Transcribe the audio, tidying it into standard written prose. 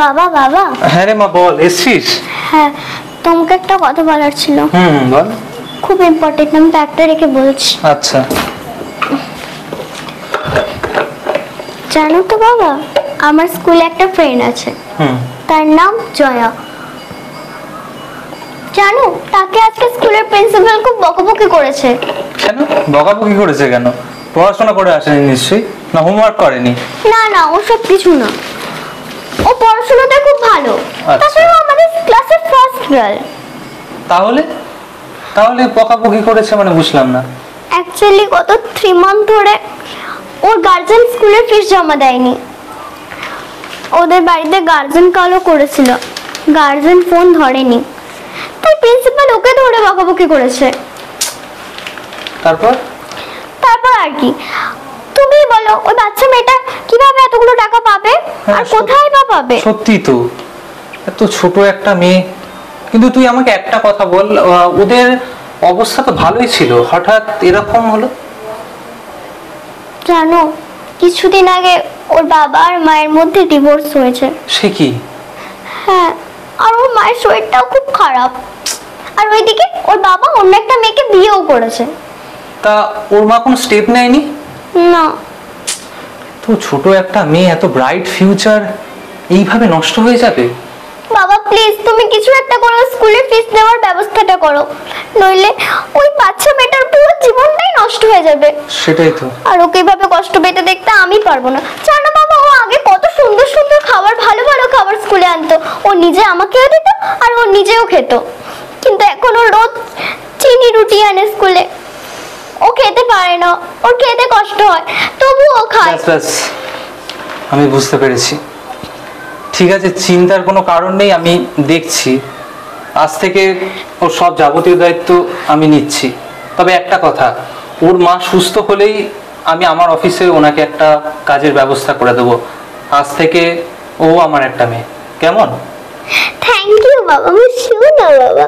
বাবা বাবা। হ্যাঁ রে মা, বল। এসছিস? হ্যাঁ, তোমাকে একটা কথা বলার ছিল। বল। খুব ইম্পর্টেন্ট, আমি ব্যাগটা রেখে বলছি। আচ্ছা। জানো তো বাবা, আমার স্কুলে একটা ফ্রেন্ড আছে, তার নাম জয়া। জানো, তাকে আজকে স্কুলের প্রিন্সিপাল খুব বকাবকি করেছে। কেন বকাবকি করেছে? কেন? পড়াশোনা করে আসেনি নিশ্চয়ই, না হোমওয়ার্ক করেনি? না না, ওসব কিছু না, ও পড়াশোনাতে খুব ভালো। তাছাড়া আমাদের ক্লাসের ফার্স্ট গার্ল। তাহলে তাহলে বকাবকি করেছে মানে বুঝলাম না। অ্যাকচুয়ালি গত 3 মান্থ ধরে ওর গার্জেন স্কুলের ফিস জমা দেয়নি। ওদের বাড়িতে গার্জেন কলও করেছিল, গার্জেন ফোন ধরেনি, তাই প্রিন্সিপাল ওকে ধরে বকাবকি করেছে। তারপর আর কি, তুমি বলো ওই বাচ্চা মেয়েটা কিভাবে এতগুলো টাকা পাবে, আর কোথায় বা পাবে? সত্যি তো, এত ছোট একটা মেয়ে। কিন্তু তুই আমাকে একটা কথা বল, ওদের অবস্থা তো ভালোই ছিল, হঠাৎ এরকম হলো? জানো, কিছুদিন আগে ওর বাবা আর মায়ের মধ্যে ডিভোর্স হয়েছে। সে কি? হ্যাঁ, আর ওর মায়ের শরীরটাও খুব খারাপ, আর ওইদিকে ওর বাবা অন্য একটা মেয়েকে বিয়েও করেছে। তা ওর মা কোনো স্টেপ নেয়নি? না। তো ছোট একটা মেয়ে, এত ব্রাইট ফিউচার এইভাবে নষ্ট হয়ে যাবে? বাবা প্লিজ, তুমি কিছু একটা করো, স্কুলে ফিস দেওয়ার ব্যবস্থাটা করো, নইলে ওই বাচ্চা মেয়েটার পুরো জীবনটাই নষ্ট হয়ে যাবে। সেটাই তো। আর ওকে এইভাবে কষ্ট পেতে দেখতে আমি পারবো না। জানো বাবা, ও আগে কত সুন্দর সুন্দর খাবার, ভালো ভালো খাবার স্কুলে আনতো, ও নিজে আমাকেও দিত আর ও নিজেও খেত। কিন্তু এখন ও রোজ চিনি রুটি আনে স্কুলে, ও খেতে পারে না, ওর খেতে কষ্ট হয়, তবুও ও খায়। আমি বুঝতে পেরেছি। ঠিক আছে, চিন্তার কোনো কারণ নেই, আমি দেখছি। আজ থেকে ওর সব যাবতীয় দায়িত্ব আমি নিচ্ছি। তবে একটা কথা, ওর মা সুস্থ হলেই আমি আমার অফিসে ওনাকে একটা কাজের ব্যবস্থা করে দেবো। আজ থেকে ও আমার একটা মেয়ে, কেমন? থ্যাংক ইউ বাবা, আমি শিওর না বাবা।